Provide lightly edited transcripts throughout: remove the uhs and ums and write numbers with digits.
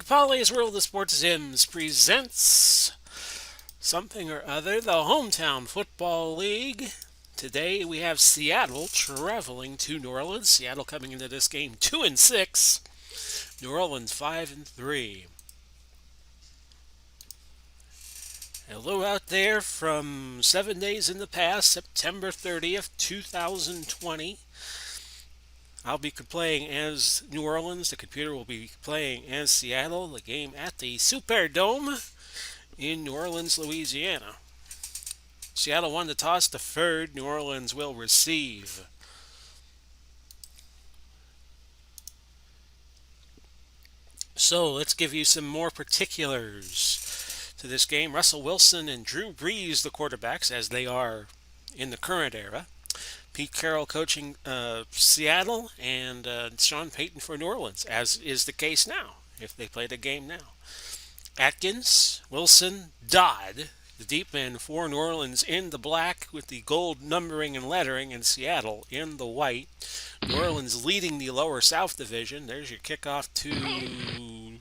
Big Polly's World of Sports Sims presents something or other, the Hometown Football League. Today we have Seattle traveling to New Orleans. Seattle coming into this game 2-6. New Orleans 5-3. Hello out there from 7 days in the past, September 30th, 2020. I'll be playing as New Orleans. The computer will be playing as Seattle. The game at the Superdome in New Orleans, Louisiana. Seattle won the toss, deferred. New Orleans will receive. So let's give you some more particulars to this game. Russell Wilson and Drew Brees, the quarterbacks, as they are in the current era. Pete Carroll coaching Seattle, and Sean Payton for New Orleans, as is the case now, if they play the game now. Atkins, Wilson, Dodd, the deep end for New Orleans in the black with the gold numbering and lettering, and Seattle in the white. New Orleans leading the lower South Division. There's your kickoff to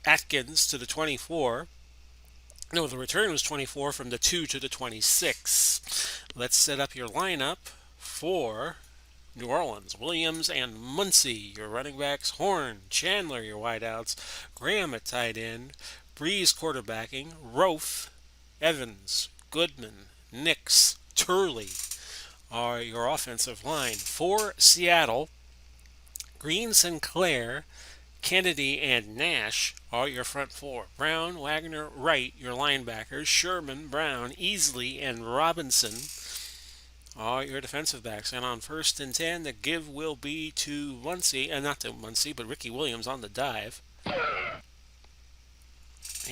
Atkins to the 24. No, the return was 24 from the 2 to the 26. Let's set up your lineup for New Orleans. Williams and Muncie, your running backs. Horn, Chandler, your wideouts. Graham at tight end. Breeze quarterbacking. Rofe, Evans, Goodman, Nix, Turley are your offensive line. For Seattle, Green, Sinclair, Kennedy, and Nash are your front four. Brown, Wagner, Wright, your linebackers. Sherman, Brown, Easley, and Robinson are your defensive backs. And on 1st and 10, the give will be to Muncie, not to Muncie, but Ricky Williams on the dive. And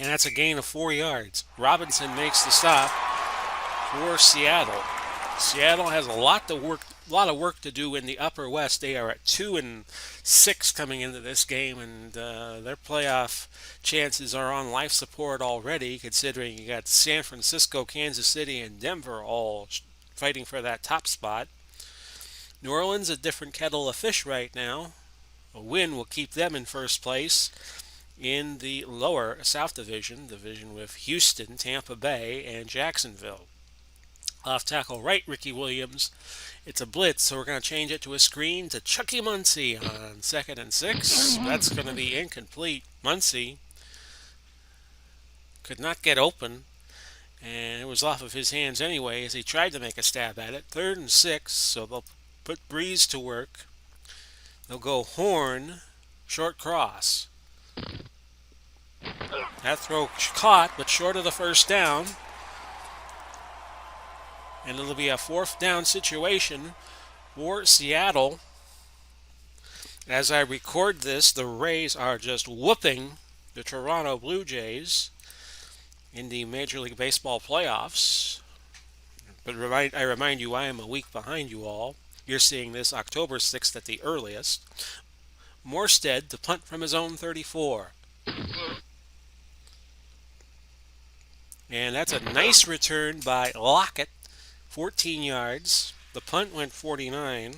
that's a gain of 4 yards. Robinson makes the stop for Seattle. Seattle has a lot of work to do in the Upper West. They are at 2-6 coming into this game, and their playoff chances are on life support already, considering you got San Francisco, Kansas City, and Denver all fighting for that top spot. New Orleans, a different kettle of fish right now. A win will keep them in first place in the lower South Division with Houston, Tampa Bay, and Jacksonville. Off tackle right, Ricky Williams. It's a blitz, so we're going to change it to a screen to Chucky Muncie on 2nd and 6. That's going to be incomplete. Muncie could not get open, and it was off of his hands anyway as he tried to make a stab at it. 3rd and 6, so they'll put Breeze to work. They'll go Horn, short cross. That throw caught, but short of the first down. And it'll be a 4th down situation for Seattle. As I record this, the Rays are just whooping the Toronto Blue Jays in the Major League Baseball playoffs. But I remind you, I am a week behind you all. You're seeing this October 6th at the earliest. Morstead to punt from his own 34. And that's a nice return by Lockett. 14 yards. The punt went 49.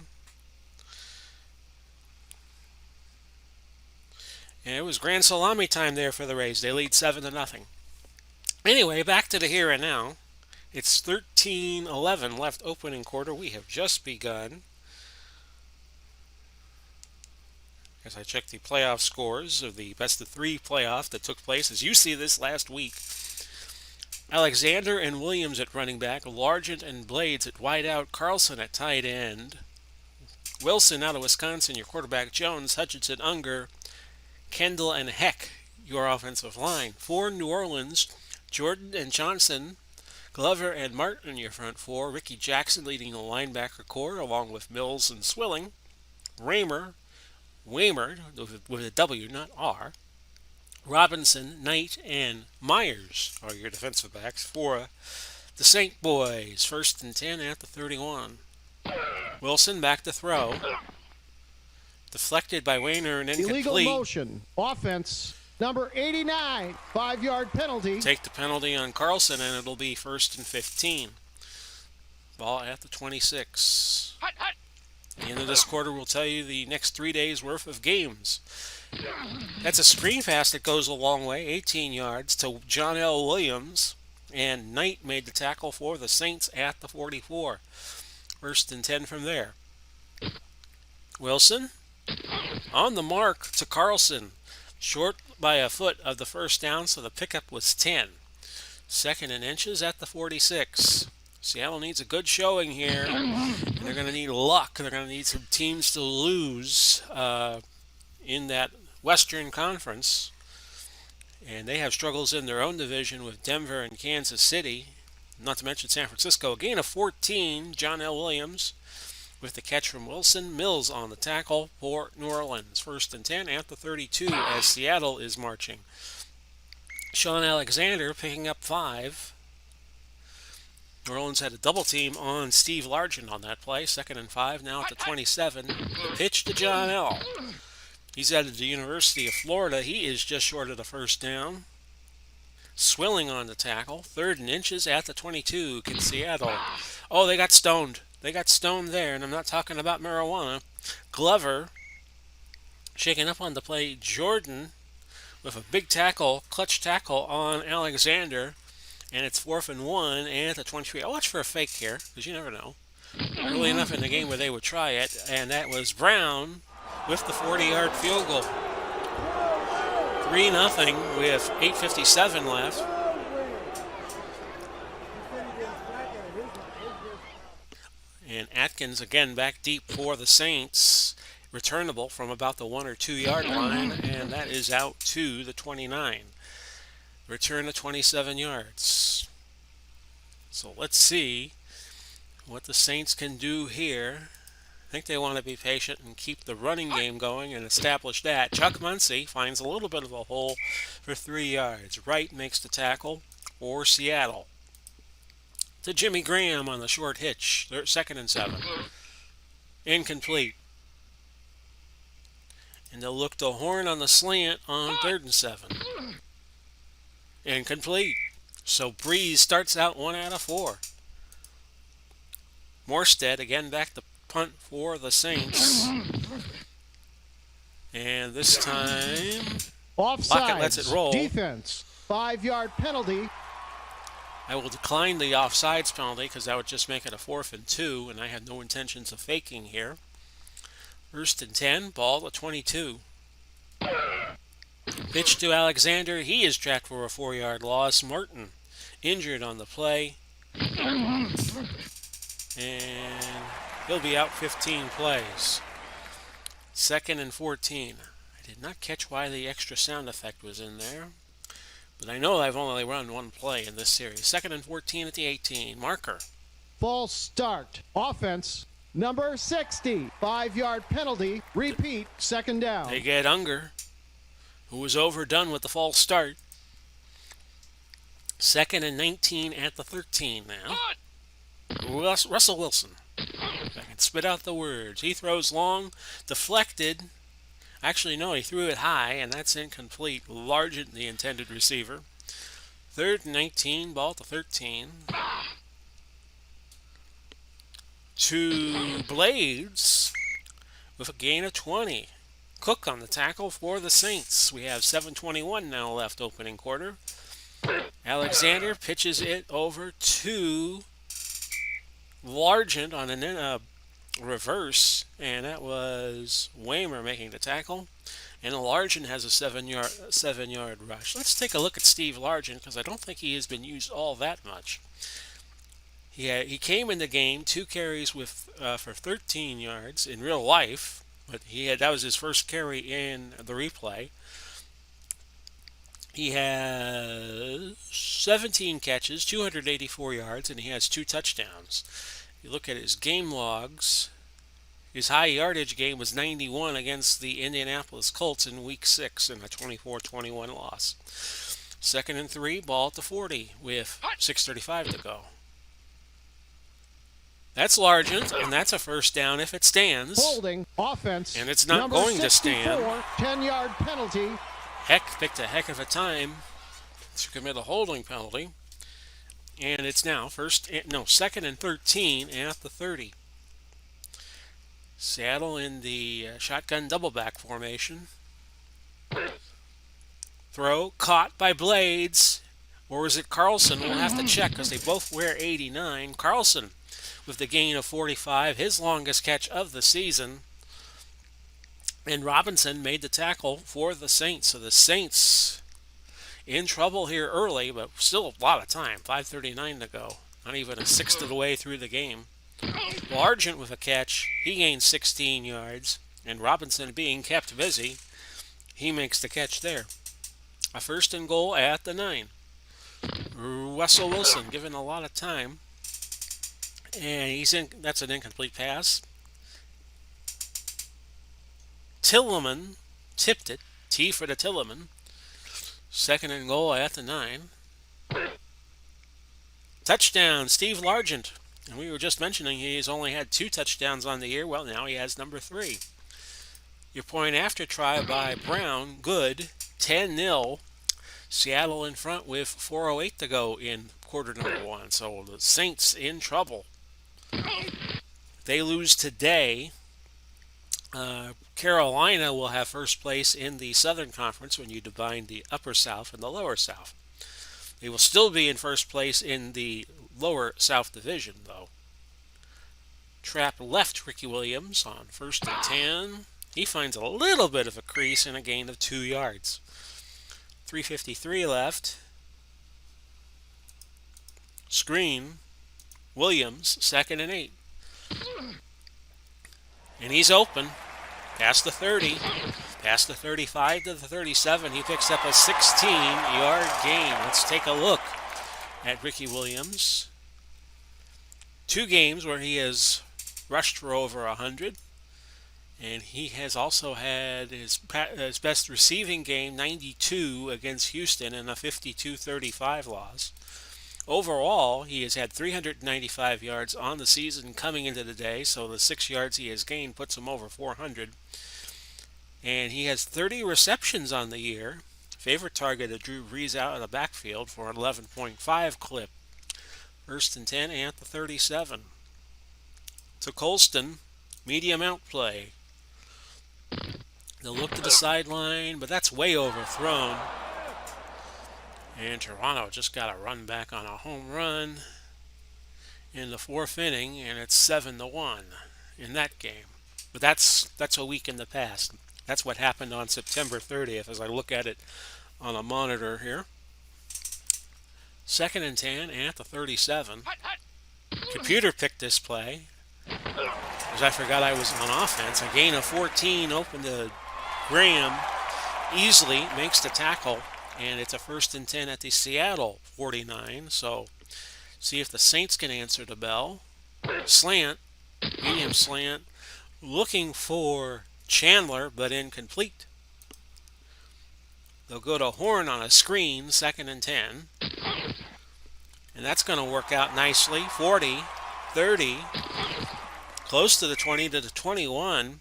And it was grand salami time there for the Rays. They lead 7-0. Anyway, back to the here and now. It's 13-11 left opening quarter. We have just begun. As I check the playoff scores of the best of 3 playoff that took place, as you see this last week. Alexander and Williams at running back, Largent and Blades at wideout, Carlson at tight end, Wilson out of Wisconsin, your quarterback, Jones, Hutchinson, Unger, Kendall, and Heck, your offensive line. For New Orleans, Jordan and Johnson, Glover and Martin, your front four, Ricky Jackson leading the linebacker core, along with Mills and Swilling, Waymard, with a W, not R, Robinson, Knight, and Myers are your defensive backs for the Saint Boys. 1st and 10 at the 31. Wilson back to throw. Deflected by Wayner and incomplete. Illegal motion. Offense. Number 89. 5-yard penalty. Take the penalty on Carlson, and it'll be 1st and 15. Ball at the 26. The end of this quarter will tell you the next 3 days' worth of games. That's a screen pass that goes a long way, 18 yards to John L. Williams. And Knight made the tackle for the Saints at the 44. First and 10 from there. Wilson on the mark to Carlson. Short by a foot of the first down, so the pickup was 10. Second and inches at the 46. Seattle needs a good showing here, and they're going to need luck. They're going to need some teams to lose in that Western Conference. And they have struggles in their own division with Denver and Kansas City, not to mention San Francisco. A gain of 14, John L. Williams with the catch from Wilson. Mills on the tackle for New Orleans. First and 10 at the 32 as Seattle is marching. Sean Alexander picking up 5. New Orleans had a double team on Steve Largent on that play. Second and 5 now at the 27. The pitch to John L. He's out of the University of Florida. He is just short of the first down. Swilling on the tackle. Third and inches at the 22. Can Seattle? Oh, they got stoned. They got stoned there, and I'm not talking about marijuana. Glover shaking up on the play. Jordan with a big tackle, clutch tackle on Alexander. And it's 4th and 1 and at the 23. I'll watch for a fake here, because you never know. Early enough in the game where they would try it. And that was Brown with the 40-yard field goal. 3-0 with 8:57 left. And Atkins again back deep for the Saints. Returnable from about the 1 or 2 yard line. And that is out to the 29. Return of 27 yards. So let's see what the Saints can do here. I think they want to be patient and keep the running game going and establish that. Chuck Muncy finds a little bit of a hole for 3 yards. Wright makes the tackle for Seattle. To Jimmy Graham on the short hitch. Second and 7. Incomplete. And they'll look to Horn on the slant on 3rd and 7. Incomplete. So Breeze starts out 1 out of 4. Morstead again back to punt for the Saints. And this time, Lockett lets it roll. Defense, 5-yard penalty. I will decline the offsides penalty because that would just make it a 4th and 2, and I had no intentions of faking here. First and 10, ball to 22. Pitch to Alexander. He is tracked for a 4-yard loss. Martin injured on the play. And he'll be out 15 plays. Second and 14. I did not catch why the extra sound effect was in there, but I know I've only run one play in this series. Second and 14 at the 18. Marker. False start. Offense, number 60. 5-yard penalty. Repeat, second down. They get Unger, who was overdone with the false start. Second and 19 at the 13 now. Russell Wilson. I can spit out the words. He throws long, deflected. Actually, no, he threw it high, and that's incomplete. Largent, the intended receiver. 3rd and 19, ball to 13. To Blades with a gain of 20. Cook on the tackle for the Saints. We have 7:21 now left opening quarter. Alexander pitches it over to Largent on a reverse, and that was Waymer making the tackle. And Largent has a 7-yard rush. Let's take a look at Steve Largent because I don't think he has been used all that much. He came in the game 2 carries with for 13 yards in real life, but that was his first carry in the replay. He has 17 catches, 284 yards, and he has 2 touchdowns. You look at his game logs, his high yardage game was 91 against the Indianapolis Colts in Week 6 in a 24-21 loss. Second and 3, ball to 40 with 6:35 to go. That's Largent, and that's a first down if it stands. Holding offense. And it's not going to stand. 10-yard penalty. Heck picked a heck of a time to commit a holding penalty. And it's now second and 13 at the 30. Seattle in the shotgun double back formation. Throw caught by Blades. Or is it Carlson? We'll have to check because they both wear 89. Carlson with the gain of 45, his longest catch of the season. And Robinson made the tackle for the Saints. So the Saints in trouble here early, but still a lot of time. 5:39 to go. Not even a sixth of the way through the game. Largent with a catch. He gains 16 yards. And Robinson being kept busy, he makes the catch there. A first and goal at the 9. Russell Wilson given a lot of time. And that's an incomplete pass. Tillman tipped it. T for the Tillman. Second and goal at the 9. Touchdown, Steve Largent. And we were just mentioning he's only had 2 touchdowns on the year. Well, now he has number 3. Your point after try by Brown, good. 10-0. Seattle in front with 4:08 to go in quarter number 1. So the Saints in trouble. They lose today. Carolina will have first place in the Southern Conference when you divide the Upper South and the Lower South. They will still be in first place in the Lower South Division, though. Trap left Ricky Williams on first and 10. He finds a little bit of a crease and a gain of 2 yards. 3:53 left. Screen. Williams, second and 8. And he's open. Past the 30. Past the 35 to the 37. He picks up a 16-yard gain. Let's take a look at Ricky Williams. 2 games where he has rushed for over 100. And he has also had his best receiving game, 92 against Houston, in a 52-35 loss. Overall, he has had 395 yards on the season coming into the day, so the 6 yards he has gained puts him over 400. And he has 30 receptions on the year. Favorite target of Drew Brees out of the backfield for an 11.5 clip. First and 10 at the 37. To Colston, medium out play. They'll look to the sideline, but that's way overthrown. And Toronto just got a run back on a home run in the 4th inning, and it's 7-1 in that game. But that's a week in the past. That's what happened on September 30th as I look at it on a monitor here. Second and 10 at the 37. Computer picked this play because I forgot I was on offense. A gain of 14 open to Graham. Easily makes the tackle. And it's a first and 10 at the Seattle 49. So see if the Saints can answer the bell. Slant, medium slant, looking for Chandler, but incomplete. They'll go to Horn on a screen, second and 10. And that's going to work out nicely. 40, 30, close to the 20 to the 21.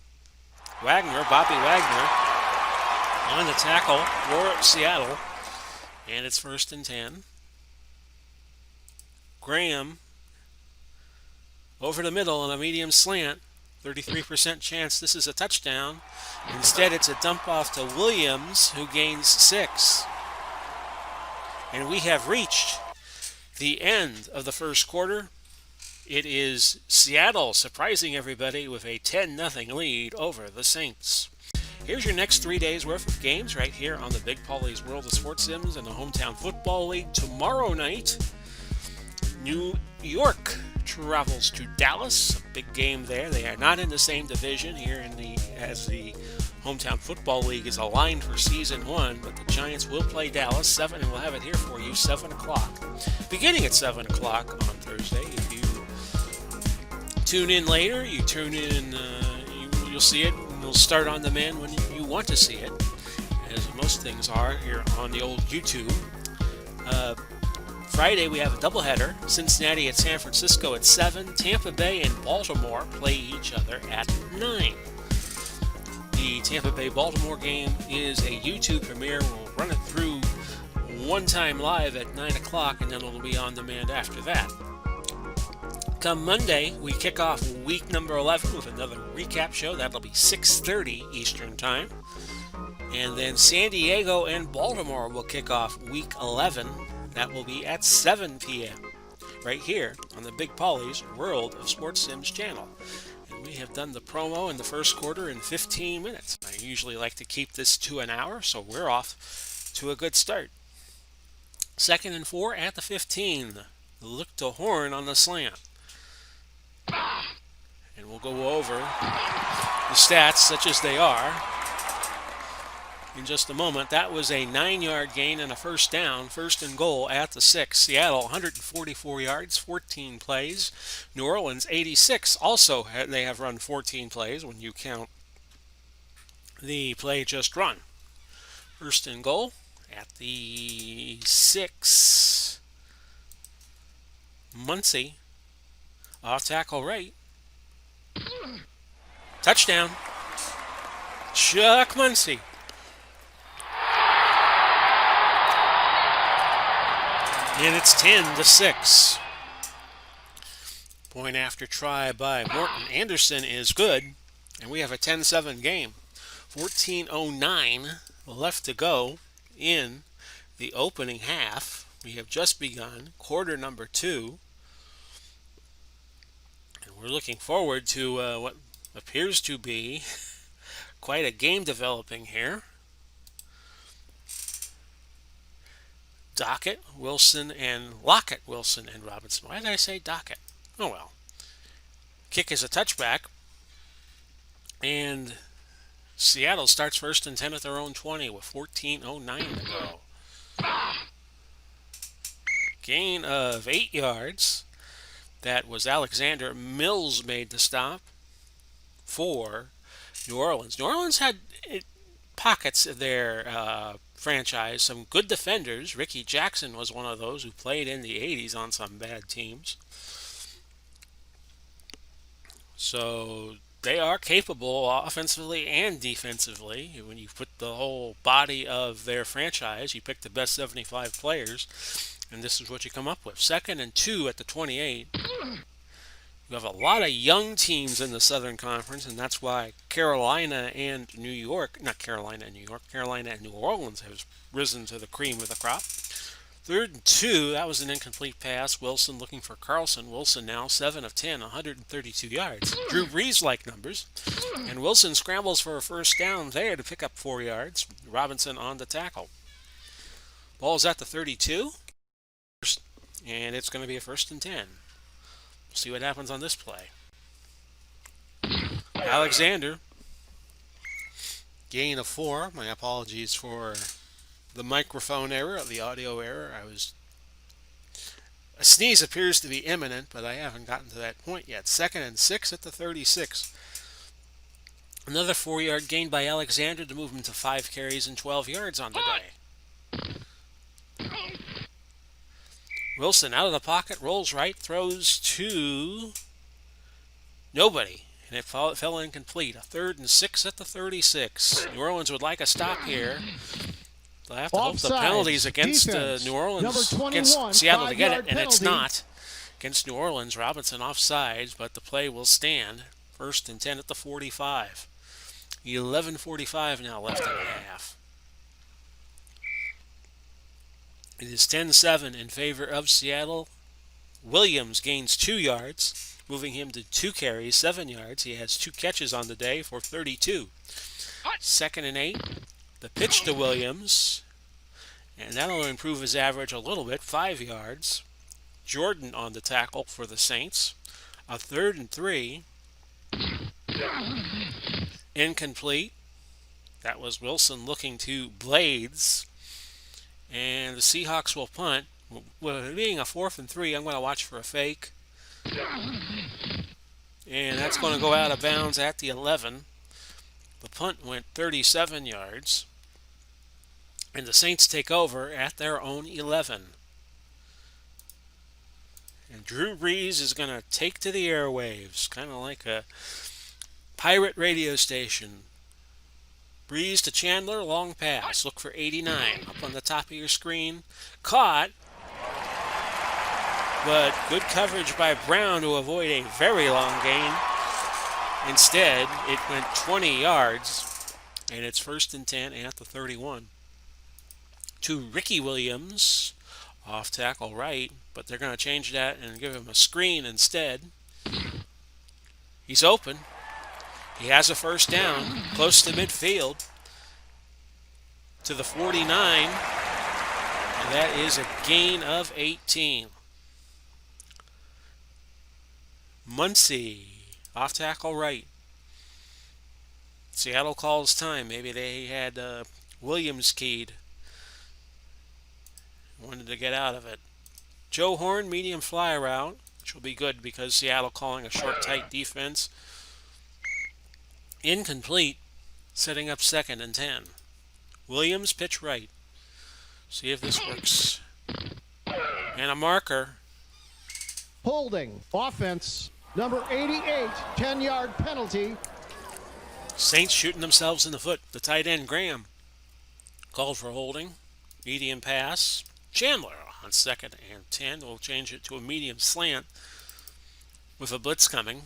Bobby Wagner, on the tackle for Seattle, and it's first and 10. Graham over the middle on a medium slant, 33% chance this is a touchdown. Instead, it's a dump off to Williams, who gains 6. And we have reached the end of the first quarter. It is Seattle surprising everybody with a 10-0 lead over the Saints. Here's your next 3 days worth of games right here on the Big Paulie's World of Sports Sims and the Hometown Football League. Tomorrow night, New York travels to Dallas. A big game there. They are not in the same division here as the Hometown Football League is aligned for Season 1, but the Giants will play Dallas 7, and we'll have it here for you 7 o'clock. Beginning at 7 o'clock on Thursday. If you tune in later, you tune in, you'll see it. It'll start on demand when you want to see it, as most things are here on the old YouTube. Friday we have a doubleheader. Cincinnati at San Francisco at 7. Tampa Bay and Baltimore play each other at 9. The Tampa Bay-Baltimore game is a YouTube premiere. We'll run it through one time live at 9 o'clock, and then it'll be on demand after that. Come Monday, we kick off week number 11 with another recap show. That'll be 6:30 Eastern Time. And then San Diego and Baltimore will kick off Week 11. That will be at 7 p.m. right here on the Big Polly's World of Sports Sims channel. And we have done the promo in the first quarter in 15 minutes. I usually like to keep this to an hour, so we're off to a good start. 2nd and 4 at the 15. Look to Horn on the slant. And we'll go over the stats such as they are in just a moment. That was a 9-yard gain and a first down, 1st and goal at the 6. Seattle 144 yards, 14 plays. New Orleans 86. Also, they have run 14 plays when you count the play just run. 1st and goal at the 6. Muncie off tackle right. Touchdown. Chuck Muncie. And it's 10-6. Point after try by Morton Anderson is good. And we have a 10-7 game. 14:09 left to go in the opening half. We have just begun quarter number 2. And we're looking forward to what appears to be quite a game developing here. Dockett, Wilson, and Lockett, Wilson, and Robinson. Why did I say Dockett? Oh well. Kick is a touchback. And Seattle starts 1st and 10 at their own 20 with 14:09 to go. Gain of 8 yards. That was Alexander. Mills made the stop for New Orleans. New Orleans had pockets of their franchise, some good defenders. Ricky Jackson was one of those who played in the 80s on some bad teams. So they are capable offensively and defensively. When you put the whole body of their franchise, you pick the best 75 players, and this is what you come up with. 2nd and 2 at the 28. You have a lot of young teams in the Southern Conference, and that's why Carolina and New York, not Carolina and New York, Carolina and New Orleans have risen to the cream of the crop. 3rd and 2, that was an incomplete pass. Wilson looking for Carlson. Wilson now 7 of 10, 132 yards. Drew Brees-like numbers. And Wilson scrambles for a first down there to pick up 4 yards. Robinson on the tackle. Ball's at the 32. And it's going to be a 1st and 10. We'll see what happens on this play. Alexander. Gain of 4. My apologies for the microphone error, the audio error. A sneeze appears to be imminent, but I haven't gotten to that point yet. 2nd and 6 at the 36. Another 4-yard gain by Alexander to move him to 5 carries and 12 yards on the day. Wilson out of the pocket, rolls right, throws to nobody, and it fell incomplete. A 3rd and 6 at the 36. New Orleans would like a stop here. They'll have to hope the penalties against New Orleans, against Seattle to get it, and it's not. Against New Orleans, Robinson offsides, but the play will stand. 1st and 10 at the 45. 11:45 now left in the half. It is 10-7 in favor of Seattle. Williams gains 2 yards, moving him to 2 carries, 7 yards. He has 2 catches on the day for 32. 2nd and 8. The pitch to Williams, and that'll improve his average a little bit, 5 yards. Jordan on the tackle for the Saints. A 3rd and 3. Incomplete. That was Wilson looking to Blades. And the Seahawks will punt. With it being a 4th and 3, I'm going to watch for a fake. And that's going to go out of bounds at the 11. The punt went 37 yards. And the Saints take over at their own 11. And Drew Brees is going to take to the airwaves, kind of like a pirate radio station. Brees to Chandler, long pass. Look for 89 up on the top of your screen. Caught. But good coverage by Brown to avoid a very long gain. Instead, it went 20 yards. and it's 1st and 10 at the 31. To Ricky Williams, off tackle right, but they're going to change that and give him a screen instead. He's open. He has a first down, close to midfield, to the 49, and that is a gain of 18. Muncie, off tackle right. Seattle calls time. Maybe they had Williams keyed. Wanted to get out of it. Joe Horn, medium fly route, which will be good because Seattle calling a short, tight defense. Incomplete, setting up 2nd and 10. Williams, pitch right. See if this works. And a marker. Holding. Offense. Number 88. 10-yard penalty. Saints shooting themselves in the foot. The tight end, Graham, called for holding. Medium pass. Chandler on 2nd and 10. We'll change it to a medium slant with a blitz coming.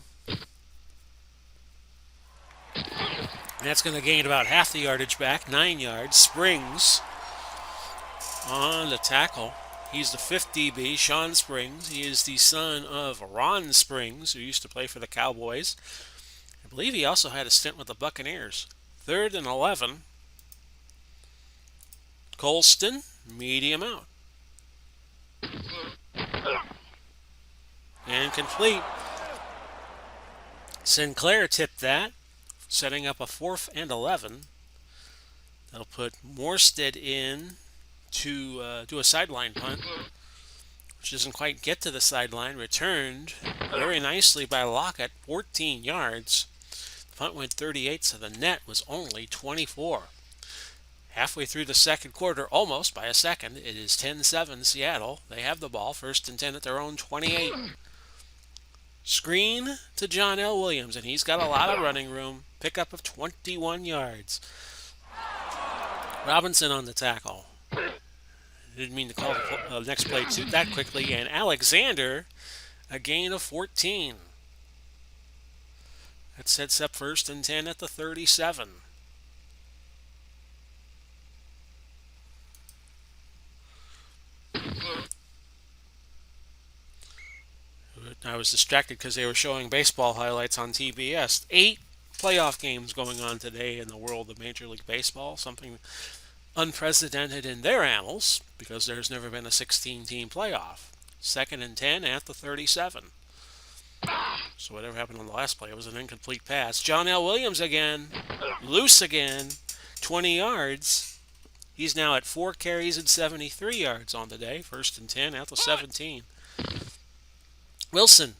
And that's going to gain about half the yardage back, 9 yards. Springs on the tackle. He's the 5th DB, Sean Springs. He is the son of Ron Springs, who used to play for the Cowboys. I believe he also had a stint with the Buccaneers. 3rd and 11. Colston, medium out. And complete. Sinclair tipped that, setting up a 4th and 11. They'll put Morstead in to do a sideline punt, which doesn't quite get to the sideline. Returned very nicely by Lockett, 14 yards. The punt went 38, so the net was only 24. Halfway through the second quarter, almost by a second, it is 10-7 Seattle. They have the ball, 1st and 10 at their own 28. Screen to John L. Williams, and he's got a lot of running room. Pickup of 21 yards. Robinson on the tackle. Didn't mean to call the next play that quickly. And Alexander, a gain of 14. That sets up 1st and 10 at the 37. I was distracted because they were showing baseball highlights on TBS. 8 playoff games going on today in the world of Major League Baseball, something unprecedented in their annals because there's never been a 16-team playoff. 2nd and 10 at the 37. So whatever happened on the last play, it was an incomplete pass. John L. Williams again, loose again, 20 yards. He's now at 4 carries and 73 yards on the day. 1st and 10 at the 17. Wilson,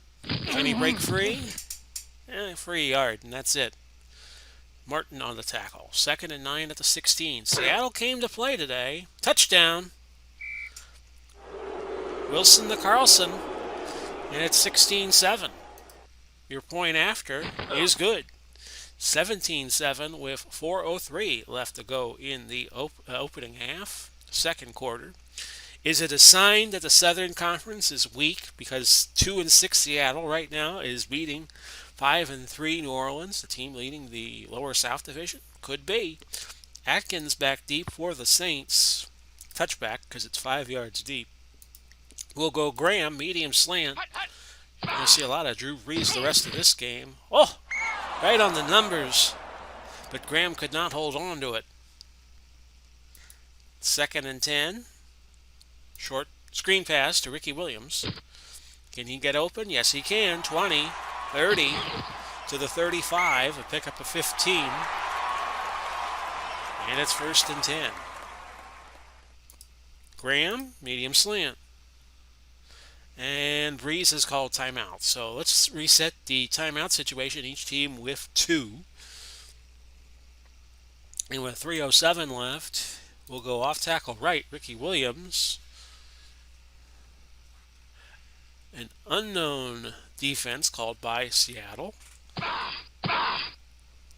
can he break free? Free yard, and that's it. Martin on the tackle. 2nd and 9 at the 16. Seattle came to play today. Touchdown. Wilson to Carlson, and it's 16-7. Your point after is good. 17-7 with 4:03 left to go in the opening half, second quarter. Is it a sign that the Southern Conference is weak because 2-6 Seattle right now is beating 5-3 New Orleans, the team leading the lower South Division? Could be. Atkins back deep for the Saints. Touchback because it's 5 yards deep. We'll go Graham, medium slant. You're going to see a lot of Drew Brees the rest of this game. Oh, right on the numbers. But Graham could not hold on to it. 2nd and 10. Short screen pass to Ricky Williams. Can he get open? Yes, he can. 20, 30 to the 35. A pickup of 15. And it's 1st and 10. Graham, medium slant. And Breeze has called timeout. So let's reset the timeout situation. Each team with 2. And with 3:07 left, we'll go off tackle right, Ricky Williams. An unknown defense called by Seattle.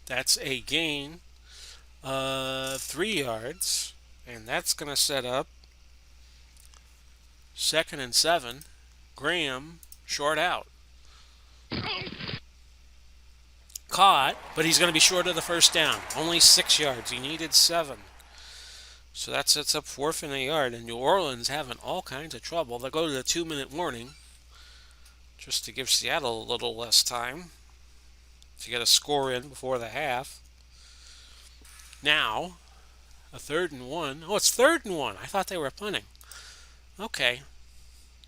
That's a gain of 3 yards. And that's going to set up 2nd and 7. Graham, short out. Caught, but he's going to be short of the first down. Only 6 yards. He needed 7. So that sets up 4th and a yard. And New Orleans having all kinds of trouble. They'll go to the 2-minute warning just to give Seattle a little less time to get a score in before the half. Now, a 3rd and 1. Oh, it's 3rd and 1. I thought they were punting. Okay.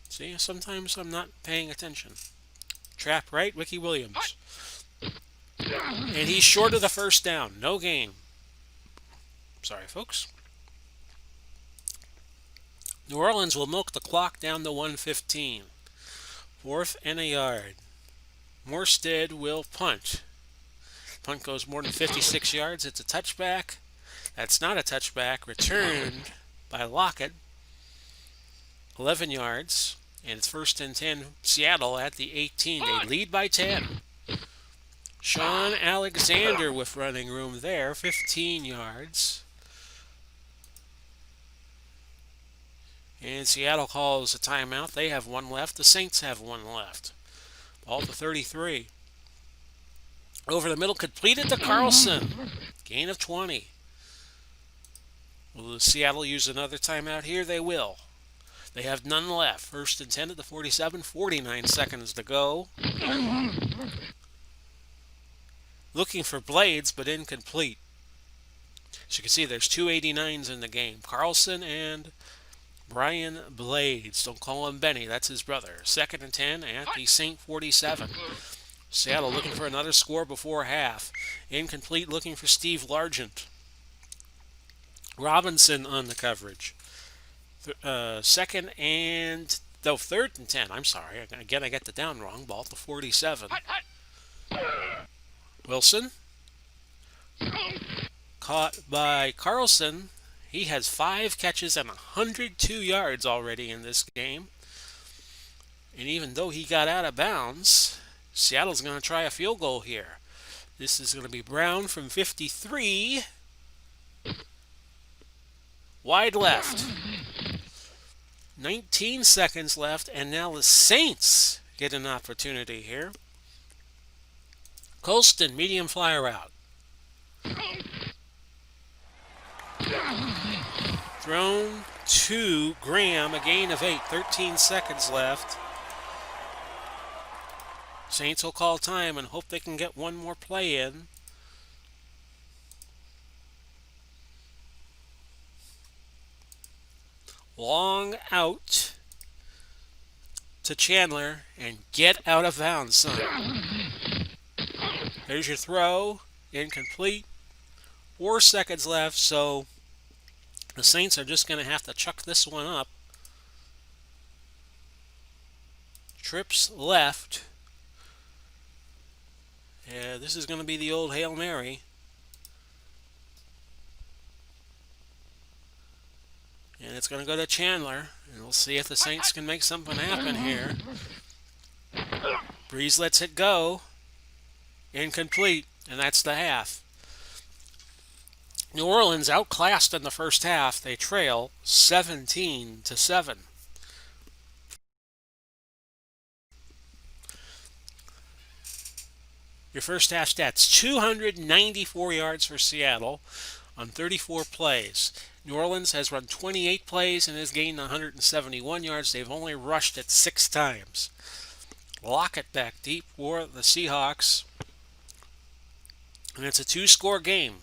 See, sometimes I'm not paying attention. Trap right, Ricky Williams. And he's short of the first down. No gain. Sorry, folks. New Orleans will milk the clock down to 1:15. 4th and a yard. Morstead will punt. Punt goes more than 56 yards. It's a touchback. That's not a touchback. Returned by Lockett. 11 yards. And it's 1st and 10. Seattle at the 18. They lead by 10. Sean Alexander with running room there. 15 yards. And Seattle calls a timeout. They have 1 left. The Saints have 1 left. Ball to 33. Over the middle, completed to Carlson. Gain of 20. Will Seattle use another timeout here? They will. They have none left. 1st and 10 at the 47. 49 seconds to go. Looking for Blades, but incomplete. As you can see, there's 2 89s in the game. Carlson and Brian Blades. Don't call him Benny. That's his brother. 2nd and 10 at the Saint 47. Seattle looking for another score before half. Incomplete, looking for Steve Largent. Robinson on the coverage. 2nd and... No, 3rd and 10. I'm sorry. Again, I got the down wrong. Ball to 47. Wilson. Caught by Carlson. He has 5 catches and 102 yards already in this game. And even though he got out of bounds, Seattle's going to try a field goal here. This is going to be Brown from 53. Wide left. 19 seconds left, and now the Saints get an opportunity here. Colston, medium flyer out. Thrown to Graham, a gain of 8. 13 seconds left. Saints will call time and hope they can get one more play in. Long out to Chandler and get out of bounds, son. There's your throw. Incomplete. 4 seconds left, so the Saints are just going to have to chuck this one up. Trips left. Yeah, this is going to be the old Hail Mary. And it's going to go to Chandler. And we'll see if the Saints can make something happen here. Breeze lets it go. Incomplete. And that's the half. New Orleans outclassed in the first half. They trail 17-7. Your first half stats: 294 yards for Seattle on 34 plays. New Orleans has run 28 plays and has gained 171 yards. They've only rushed it 6 times. Lockett back deep for the Seahawks. And it's a 2-score game.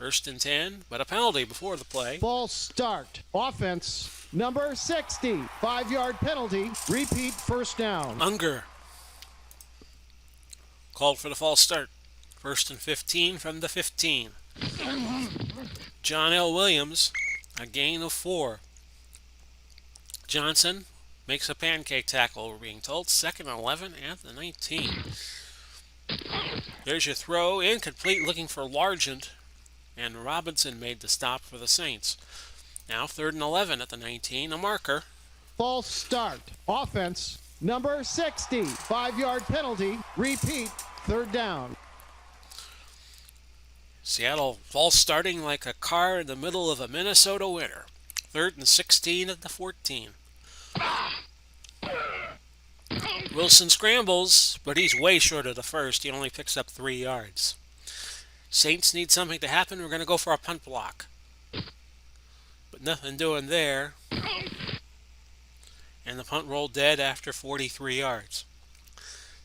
1st and 10, but a penalty before the play. False start. Offense, number 60. 5-yard penalty. Repeat, first down. Unger called for the false start. 1st and 15 from the 15. John L. Williams, a gain of 4. Johnson makes a pancake tackle, we're being told. 2nd and 11 at the 19. There's your throw. Incomplete, looking for Largent. And Robinson made the stop for the Saints. Now 3rd and 11 at the 19. A marker. False start. Offense, number 60. 5-yard penalty. Repeat, 3rd down. Seattle false starting like a car in the middle of a Minnesota winter. 3rd and 16 at the 14. Wilson scrambles, but he's way short of the first. He only picks up 3 yards. Saints need something to happen. We're going to go for a punt block. But nothing doing there. And the punt rolled dead after 43 yards.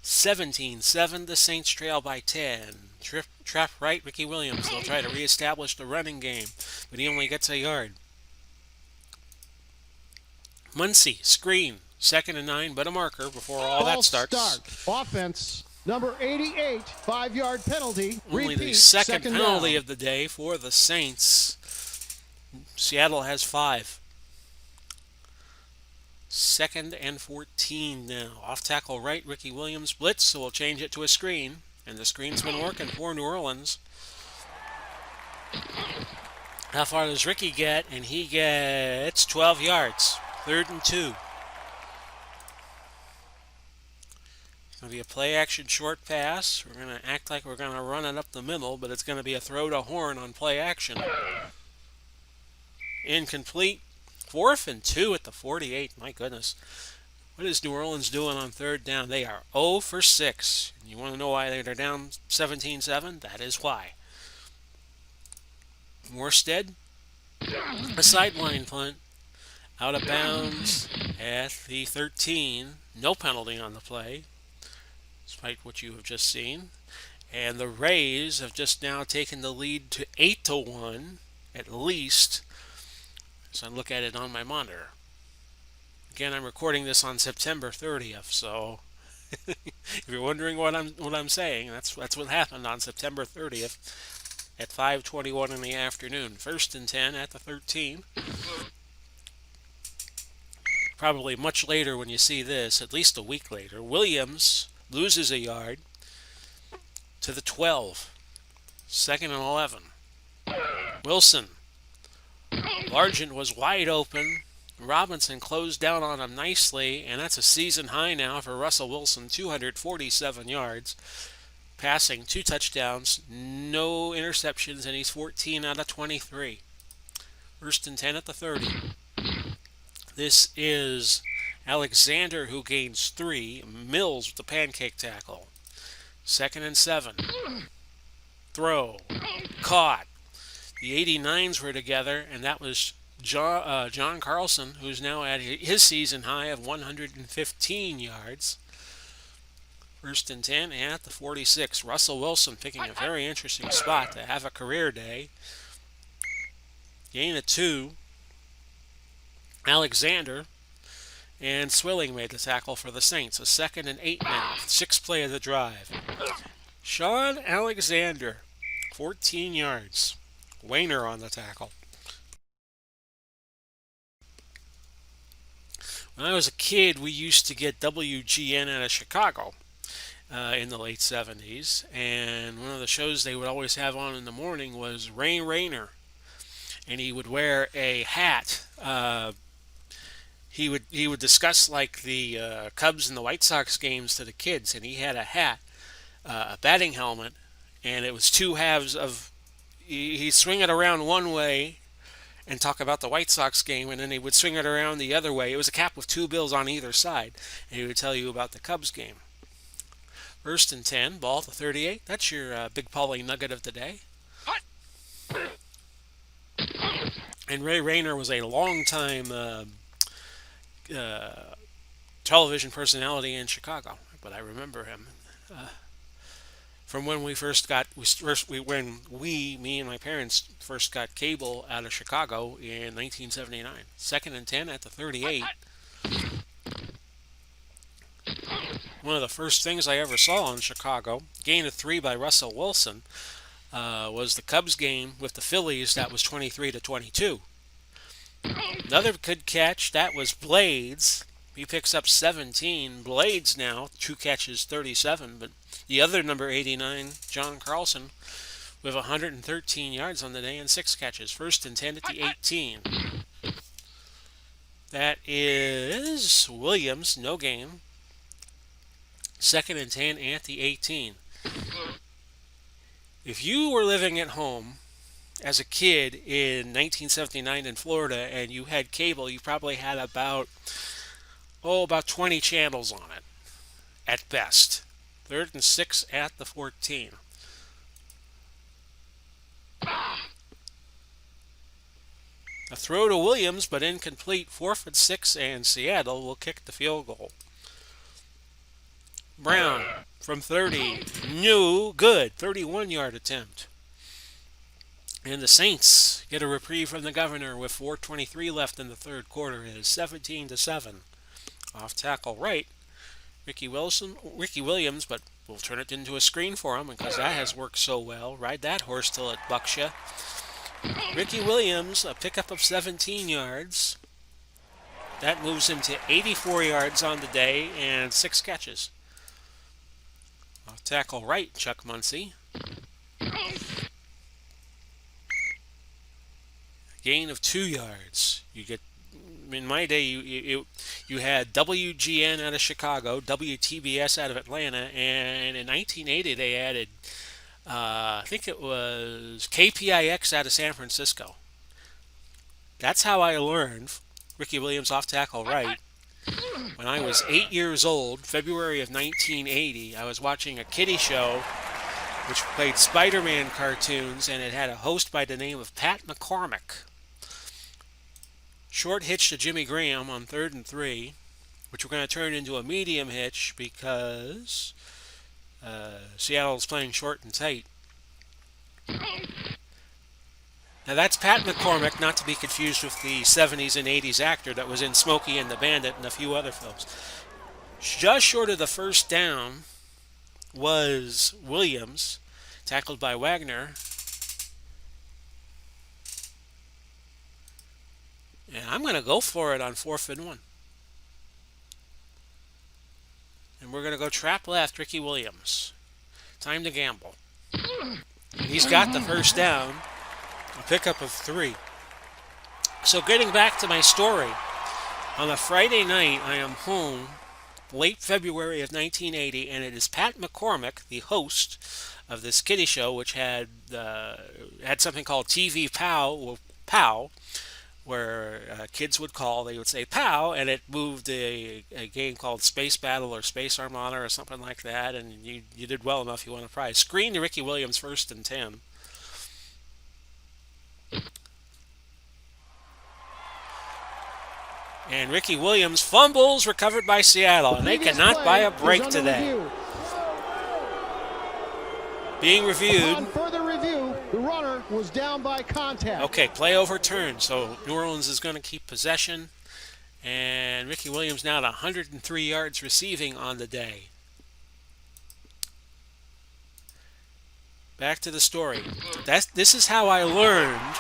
17-7, the Saints trail by 10. Trap right, Ricky Williams. They'll try to reestablish the running game, but he only gets a yard. Muncie, screen. 2nd and 9, but a marker before all that starts. Offense, number 88, 5-yard penalty. Only Repeat, the second penalty down. of the day for the Saints. Seattle has 5. 2nd and 14 now. Off tackle right, Ricky Williams blitz, so we'll change it to a screen. And the screen's been working for New Orleans. How far does Ricky get? And he gets 12 yards. 3rd and 2. It's going to be a play action short pass. We're going to act like we're going to run it up the middle, but it's going to be a throw to Horn on play action. Incomplete. 4th and 2 at the 48. My goodness. What is New Orleans doing on 3rd down? They are 0 for 6. And you want to know why they're down 17-7? That is why. Morstead, a sideline punt, out of bounds at the 13. No penalty on the play, despite what you have just seen. And the Rays have just now taken the lead to 8-1, at least, as I look at it on my monitor. Again, I'm recording this on September 30th, so if you're wondering what I'm saying, that's what happened on September 30th at 5:21 in the afternoon. 1st and 10 at the 13. Probably much later when you see this, at least a week later. Williams loses a yard to the 12. 2nd and 11. Wilson. Largent was wide open. Robinson closed down on him nicely, and that's a season high now for Russell Wilson, 247 yards. Passing, 2 touchdowns, no interceptions, and he's 14 out of 23. 1st and 10 at the 30. This is Alexander who gains 3. Mills with the pancake tackle. 2nd and 7. Throw. Caught. The 89s were together, and that was John Carlson, who's now at his season high of 115 yards. 1st and 10 at the 46. Russell Wilson picking a very interesting spot to have a career day. Gain of 2. Alexander and Swilling made the tackle for the Saints. A 2nd and 8 now. 6th play of the drive. Sean Alexander, 14 yards. Wayner on the tackle. When I was a kid, we used to get WGN out of Chicago in the late 70s. And one of the shows they would always have on in the morning was Ray Rayner. And he would wear a hat. He would discuss like the Cubs and the White Sox games to the kids. And he had a hat, a batting helmet, and it was 2 halves of... He'd swing it around one way and talk about the White Sox game, and then he would swing it around the other way. It was a cap with 2 bills on either side, and he would tell you about the Cubs game. 1st and 10, ball to 38. That's your Big Polly nugget of the day. And Ray Rayner was a long-time television personality in Chicago, but I remember him from when me and my parents first got cable out of Chicago in 1979. 2nd and 10 at the 38. One of the first things I ever saw in Chicago, gain of 3 by Russell Wilson, was the Cubs game with the Phillies. That was 23-22. Another good catch, that was Blades. He picks up 17. Blades now, 2 catches, 37. But the other number 89, John Carlson, with 113 yards on the day and 6 catches. 1st and 10 at the 18. That is Williams, no gain. 2nd and 10 at the 18. If you were living at home as a kid in 1979 in Florida and you had cable, you probably had about 20 channels on it. at best. 3rd and 6 at the 14. A throw to Williams, but incomplete. 4th and 6, and Seattle will kick the field goal. Brown from 30. No good. 31-yard attempt. And the Saints get a reprieve from the governor with 4:23 left in the third quarter. It is 17-7. Off tackle right. Ricky Williams, but we'll turn it into a screen for him because that has worked so well. Ride that horse till it bucks you. Ricky Williams, a pickup of 17 yards. That moves him to 84 yards on the day and 6 catches. Off tackle right, Chuck Muncie. Gain of 2 yards. You get, in my day, you had WGN out of Chicago, WTBS out of Atlanta, and in 1980 they added, I think it was KPIX out of San Francisco. That's how I learned Ricky Williams off tackle right. When I was 8 years old, February of 1980, I was watching a kiddie show which played Spider-Man cartoons, and it had a host by the name of Pat McCormick. Short hitch to Jimmy Graham on 3rd and 3, which we're going to turn into a medium hitch because Seattle's playing short and tight. Now that's Pat McCormick, not to be confused with the 70s and 80s actor that was in Smokey and the Bandit and a few other films. Just short of the first down was Williams, tackled by Wagner. And I'm going to go for it on 4th and 1. And we're going to go trap left, Ricky Williams. Time to gamble. He's got the first down. A pickup of 3. So getting back to my story. On a Friday night, I am home, late February of 1980, and it is Pat McCormick, the host of this kiddie show, which had something called TV Pow, where kids would call, they would say "Pow," and it moved a game called Space Battle or Space Armada or something like that, and you did well enough, you won a prize. Screen to Ricky Williams, 1st and 10. And Ricky Williams fumbles, recovered by Seattle, and they cannot buy a break today. Being reviewed. On further review, the runner was down by contact. Okay, play overturned. So New Orleans is going to keep possession. And Ricky Williams now at 103 yards receiving on the day. Back to the story. This is how I learned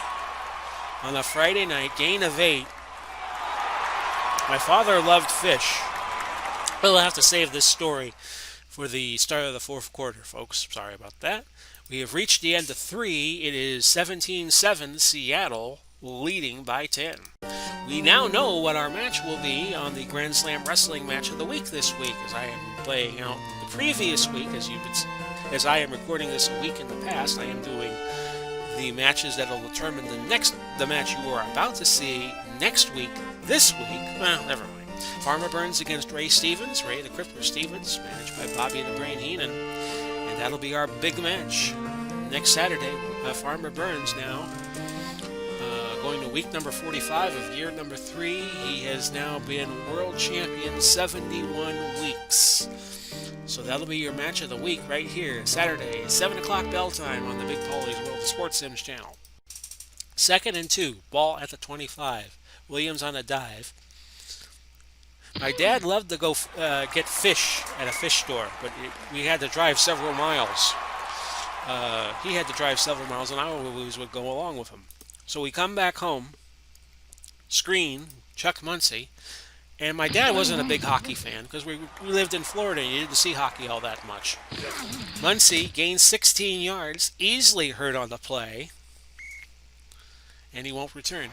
on a Friday night, gain of 8. My father loved fish. We'll have to save this story for the start of the 4th quarter, folks. Sorry about that. We have reached the end of 3. It is 17-7, Seattle leading by 10. We now know what our match will be on the Grand Slam Wrestling match of the week this week, as I am playing out the previous week, as I am recording this a week in the past. I am doing the matches that will determine the match you are about to see next week. This week, well, never mind. Farmer Burns against Ray Stevens, Ray the Crippler Stevens, managed by Bobby the Brain Heenan, and that'll be our big match next Saturday. Farmer Burns now going to week number 45 of year number 3. He has now been world champion 71 weeks. So that'll be your match of the week right here, Saturday, 7 o'clock bell time on the Big Paulie's World of Sports Sims channel. 2nd and 2, ball at the 25. Williams on a dive. My dad loved to go get fish at a fish store, but we had to drive several miles. He had to drive several miles, and I always would go along with him. So we come back home, screen, Chuck Muncie, and my dad wasn't a big hockey fan because we lived in Florida and you didn't see hockey all that much. Muncie gains 16 yards, easily hurt on the play, and he won't return.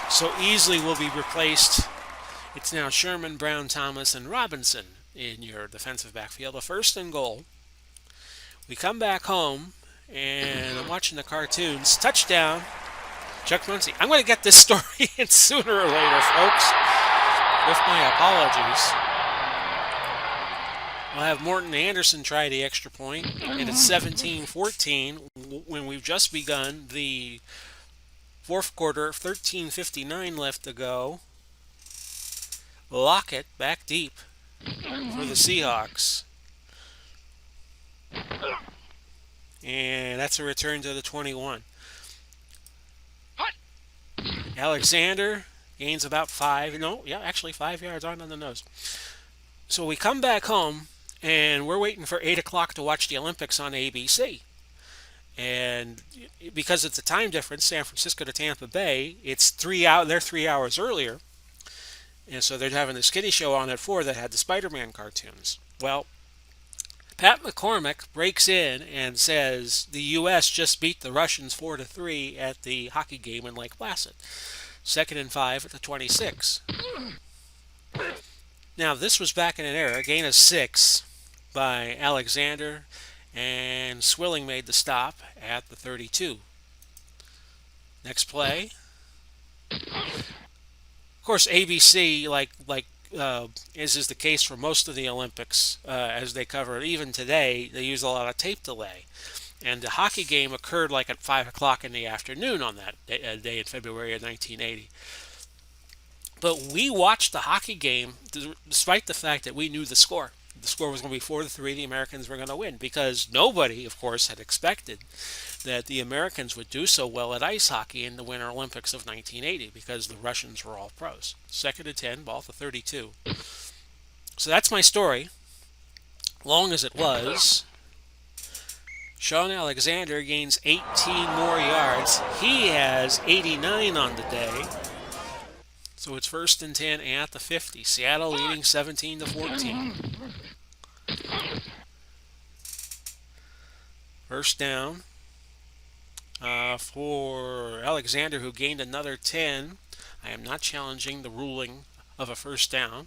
So easily will be replaced. It's now Sherman, Brown, Thomas, and Robinson in your defensive backfield. A 1st and goal. We come back home, and I'm watching the cartoons. Touchdown, Chuck Muncie. I'm going to get this story in sooner or later, folks, with my apologies. We'll have Morton Anderson try the extra point, and it's 17-14 when we've just begun the fourth quarter. 13:59 left to go. Lockett back deep for the Seahawks. And that's a return to the 21. Alexander gains about 5. No, yeah, actually 5 yards on the nose. So we come back home, and we're waiting for 8 o'clock to watch the Olympics on ABC. And because it's a time difference, San Francisco to Tampa Bay, it's 3 out. They're 3 hours earlier, and so they're having this kiddie show on at 4 that had the Spider-Man cartoons. Well, Pat McCormick breaks in and says the U.S. just beat the Russians 4-3 at the hockey game in Lake Placid. 2nd and 5 at the 26. Now, this was back in an era, a gain of 6 by Alexander, and Swilling made the stop at the 32. Next play. Of course, ABC, as is the case for most of the Olympics, as they cover it, even today, they use a lot of tape delay. And the hockey game occurred like at 5 o'clock in the afternoon on that day in February of 1980. But we watched the hockey game despite the fact that we knew the score. The score was going to be 4-3. The Americans were going to win because nobody, of course, had expected that the Americans would do so well at ice hockey in the Winter Olympics of 1980 because the Russians were all pros. 2nd and 10, ball to 32. So that's my story. Long as it was. Sean Alexander gains 18 more yards. He has 89 on the day. So it's 1st and 10 at the 50. Seattle leading 17-14. First down for Alexander, who gained another 10. I am not challenging the ruling of a first down.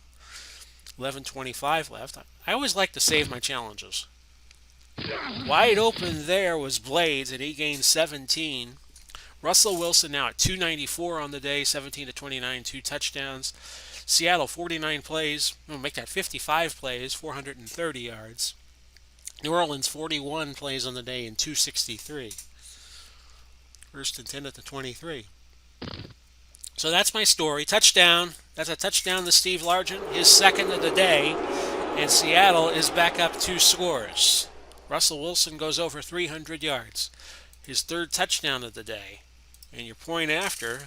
11:25 left. I always like to save my challenges. Wide open there was Blades, and he gained 17. Russell Wilson now at 294 on the day, 17-29, 2 touchdowns. Seattle 49 plays, we'll make that 55 plays, 430 yards. New Orleans 41 plays on the day and 263. 1st and 10 at the 23. So that's my story. Touchdown. That's a touchdown to Steve Largent, his 2nd of the day, and Seattle is back up 2 scores. Russell Wilson goes over 300 yards, his 3rd touchdown of the day. And your point after,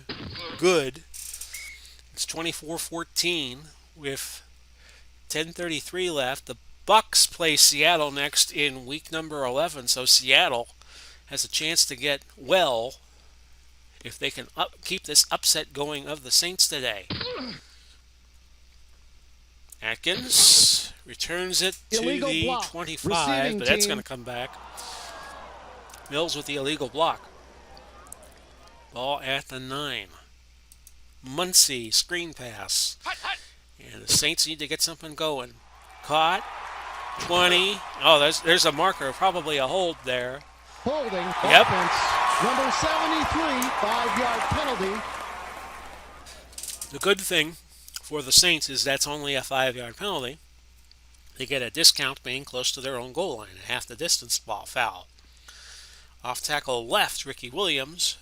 good. It's 24-14 with 10:33 left. The Bucks play Seattle next in week number 11, so Seattle has a chance to get well if they can keep this upset going of the Saints today. Atkins returns it to Illegal the block. 25, Receiving but that's team. going to come back. Mills with the illegal block. Ball at the 9. Muncie, screen pass. And the Saints need to get something going. Caught. 20. Oh, there's a marker. Probably a hold there. Holding. Yep. Offense. Number 73, 5-yard penalty. The good thing for the Saints is that's only a 5-yard penalty. They get a discount being close to their own goal line. Half the distance ball foul. Off tackle left, Ricky Williams.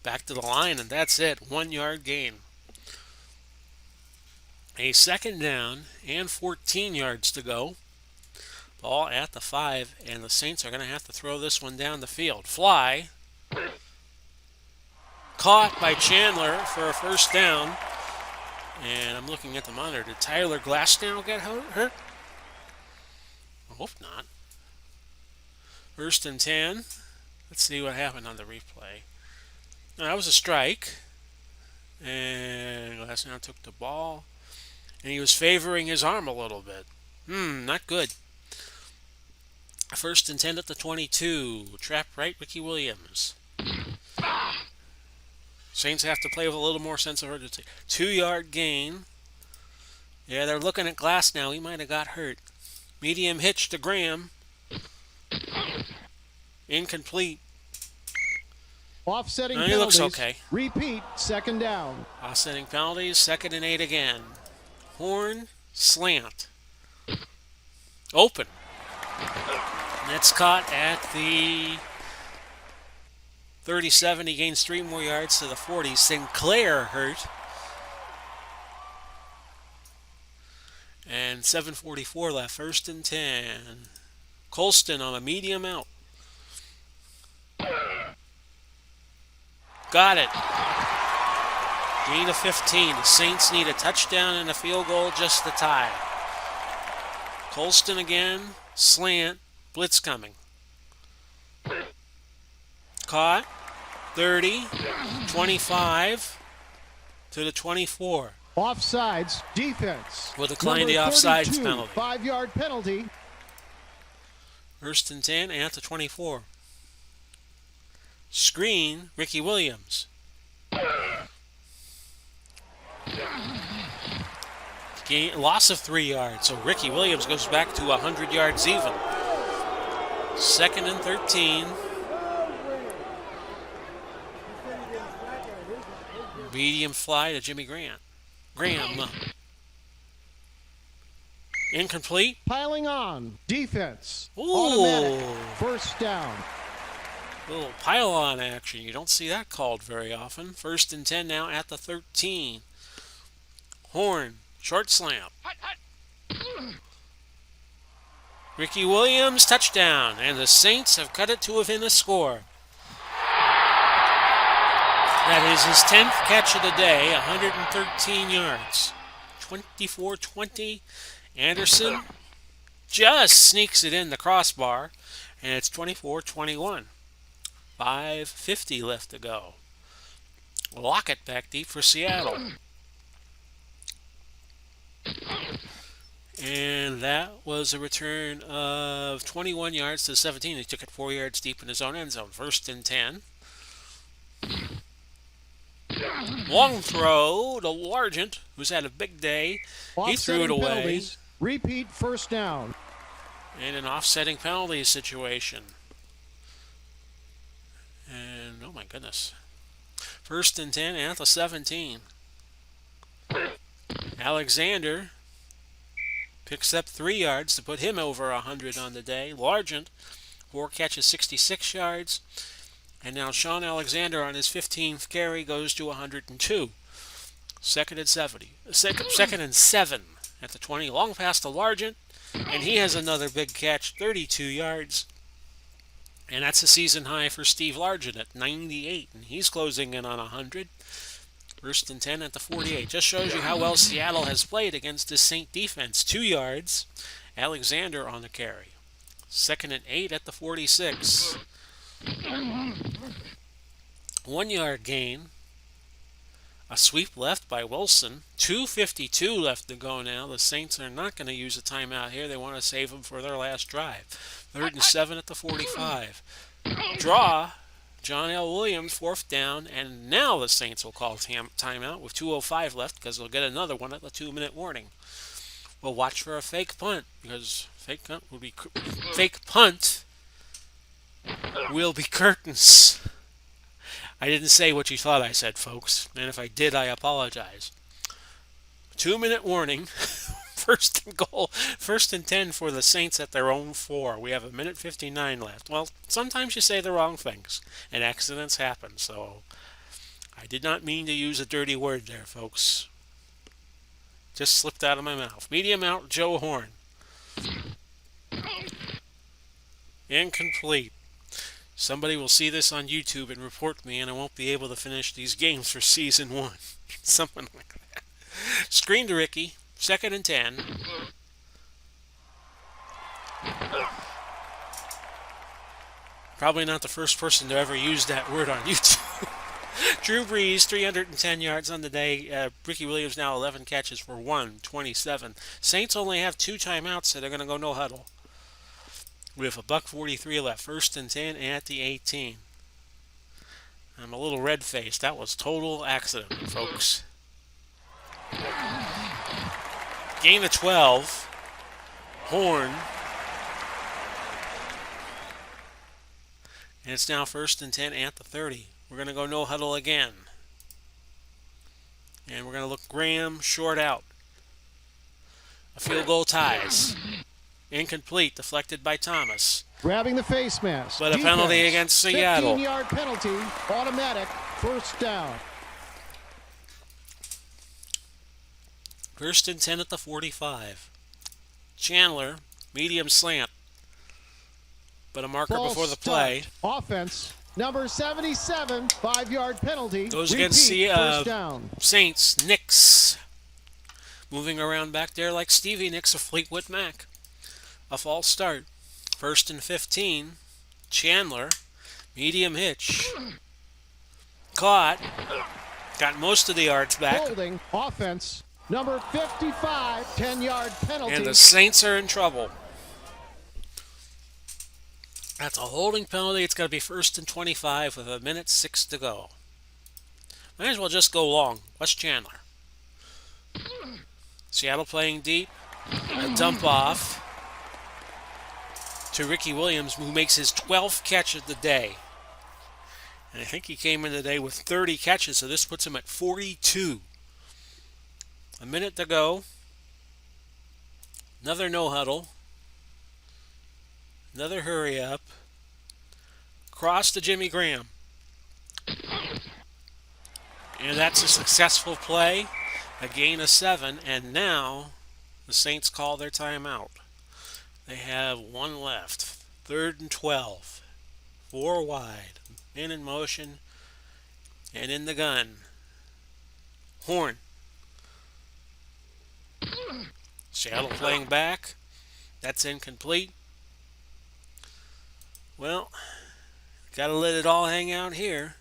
Back to the line, and that's it. 1-yard gain. A 2nd down and 14 yards to go. Ball at the 5, and the Saints are going to have to throw this one down the field. Fly. Caught by Chandler for a first down. And I'm looking at the monitor. Did Tyler Glasnow get hurt? I hope not. 1st and 10. Let's see what happened on the replay. No, that was a strike. And Glasnow took the ball. And he was favoring his arm a little bit. Not good. 1st and 10 at the 22. Trap right, Ricky Williams. Saints have to play with a little more sense of urgency. 2-yard gain. Yeah, they're looking at Glasnow. He might have got hurt. Medium hitch to Graham. Incomplete. Offsetting No, he penalties. looks okay. Repeat, 2nd down. Offsetting penalties, 2nd and 8 again. Horn, slant. Open. And it's caught at the 37. He gains 3 more yards to the 40. Sinclair hurt. And 7:44 left. First and 10. Colston on a medium out. Got it. Gain of 15. The Saints need a touchdown and a field goal just to tie. Colston again. Slant. Blitz coming. Caught. 30. 25 to the 24. Offsides, defense. We'll decline the offsides penalty. 5-yard penalty. First and 10 at the 24. Screen, Ricky Williams. Loss of 3 yards, so Ricky Williams goes back to 100 yards even. Second and 13. Medium fly to Jimmy Graham. Incomplete. Piling on, defense. Ooh. Automatic. First down. Little pile-on action. You don't see that called very often. First and 10 now at the 13. Horn, short slam. Ricky Williams, touchdown. And the Saints have cut it to within a score. That is his 10th catch of the day, 113 yards. 24-20. Anderson just sneaks it in the crossbar, and it's 24-21. 5:50 left to go. Lockett back deep for Seattle. And that was a return of 21 yards to 17. He took it 4 yards deep in his own end zone. First and 10. Long throw to Largent, who's had a big day. He threw it away. Penalties. Repeat first down. And an offsetting penalty situation. And, oh my goodness. First and 10 at the 17. Alexander picks up 3 yards to put him over 100 on the day. Largent, 4 catches, 66 yards. And now Sean Alexander on his 15th carry goes to 102. Second and 7 at the 20. Long pass to Largent. And he has another big catch, 32 yards. And that's a season high for Steve Largent at 98. And he's closing in on 100. First and 10 at the 48. Just shows you how well Seattle has played against this Saint defense. 2 yards. Alexander on the carry. Second and 8 at the 46. 1 yard gain. A sweep left by Wilson. 2:52 left to go now. The Saints are not going to use a timeout here. They want to save them for their last drive. Third and 7 at the 45. Draw. John L. Williams, 4th down. And now the Saints will call timeout with 2:05 left because they'll get another one at the 2-minute warning. We'll watch for a fake punt because fake punt will be curtains. I didn't say what you thought I said, folks. And if I did, I apologize. 2-minute warning. First and goal. First and 10 for the Saints at their own 4. We have 1:59 left. Well, sometimes you say the wrong things, and accidents happen. So I did not mean to use a dirty word there, folks. Just slipped out of my mouth. Medium out, Joe Horn. Incomplete. Somebody will see this on YouTube and report me, and I won't be able to finish these games for season 1. Something like that. Screen to Ricky. Second and 10. Probably not the first person to ever use that word on YouTube. Drew Brees, 310 yards on the day. Ricky Williams now 11 catches for 127. Saints only have 2 timeouts, so they're going to go no huddle. We have $1:43 left. First and 10 at the 18. I'm a little red-faced. That was total accident, folks. Gain of 12. Horn. And it's now first and 10 at the 30. We're going to go no huddle again. And we're going to look Graham short out. A field goal ties. Incomplete, deflected by Thomas. Grabbing the face mask. But a penalty against Seattle. 15-yard penalty, automatic, first down. 1st and 10 at the 45. Chandler, medium slant. But a marker False before the play. start. Offense, number 77, 5-yard penalty. Goes Repeat, against the first down. Saints. Nicks. Moving around back there like Stevie Nicks of Fleetwood Mac. A false start. 1st and 15. Chandler, medium hitch. Caught. Got most of the yards back. Holding, offense, number 55, 10-yard penalty. And the Saints are in trouble. That's a holding penalty. It's got to be 1st and 25 with 1:06 to go. Might as well just go long. What's Chandler? Seattle playing deep. A dump off to Ricky Williams, who makes his 12th catch of the day. And I think he came in today with 30 catches, so this puts him at 42. A minute to go. Another no huddle. Another hurry up. Cross to Jimmy Graham. And that's a successful play. A gain of 7. And now the Saints call their timeout. They have 1 left. 3rd and 12. 4 wide. Man in motion. And in the gun. Horn. Seattle playing back. That's incomplete. Well, got to let it all hang out here.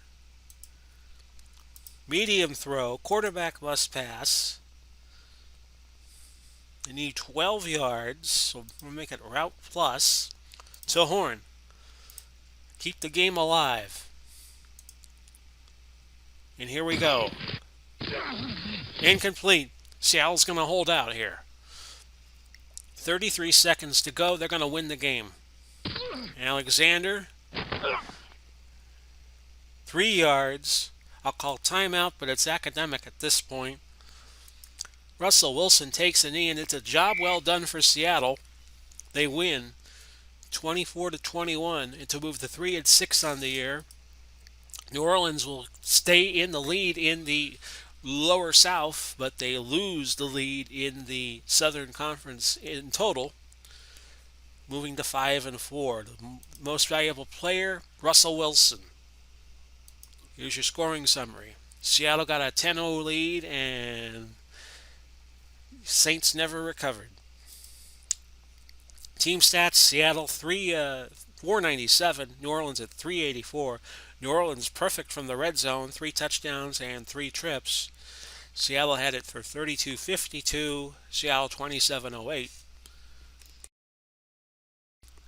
Medium throw. Quarterback must pass. They need 12 yards, so we'll make it route plus to Horn. Keep the game alive. And here we go. Incomplete. Seattle's going to hold out here. 33 seconds to go. They're going to win the game. Alexander, 3 yards. I'll call timeout, but it's academic at this point. Russell Wilson takes a knee, and it's a job well done for Seattle. They win 24-21, and to move to 3-6 on the year. New Orleans will stay in the lead in the lower South, but they lose the lead in the Southern Conference in total, moving to 5-4. The most valuable player, Russell Wilson. Here's your scoring summary. Seattle got a 10-0 lead, and Saints never recovered. Team stats: Seattle 497, New Orleans at 384. New Orleans perfect from the red zone, 3 touchdowns and 3 trips. Seattle had it for 32-52, Seattle 27-08.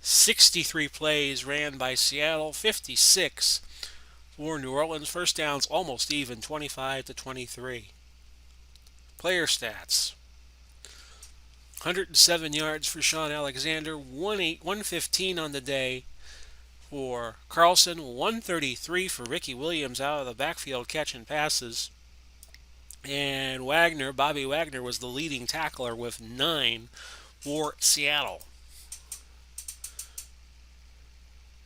63 plays ran by Seattle, 56 for New Orleans. First downs almost even, 25-23. Player stats: 107 yards for Sean Alexander, 115 on the day for Carlson, 133 for Ricky Williams out of the backfield catching passes. And Bobby Wagner was the leading tackler with 9 for Seattle.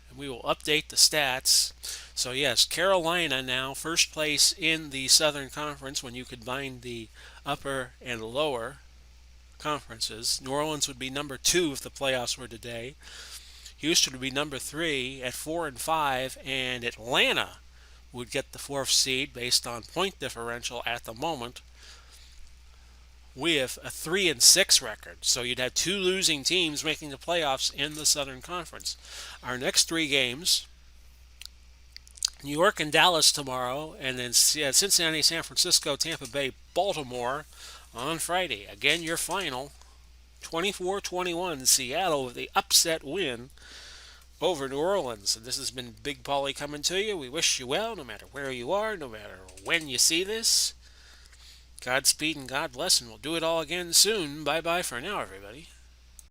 And we will update the stats. So yes, Carolina now first place in the Southern Conference when you combine the upper and lower conferences. New Orleans would be number 2 if the playoffs were today. Houston would be number 3 at 4-5, and Atlanta would get the 4th seed based on point differential at the moment with a 3-6 record. So you'd have 2 losing teams making the playoffs in the Southern Conference. Our next 3 games: New York and Dallas tomorrow, and then Cincinnati, San Francisco, Tampa Bay, Baltimore on Friday. Again, your final, 24-21, Seattle with the upset win over New Orleans. And this has been Big Paulie coming to you. We wish you well, no matter where you are, no matter when you see this. Godspeed and God bless, and we'll do it all again soon. Bye-bye for now, everybody.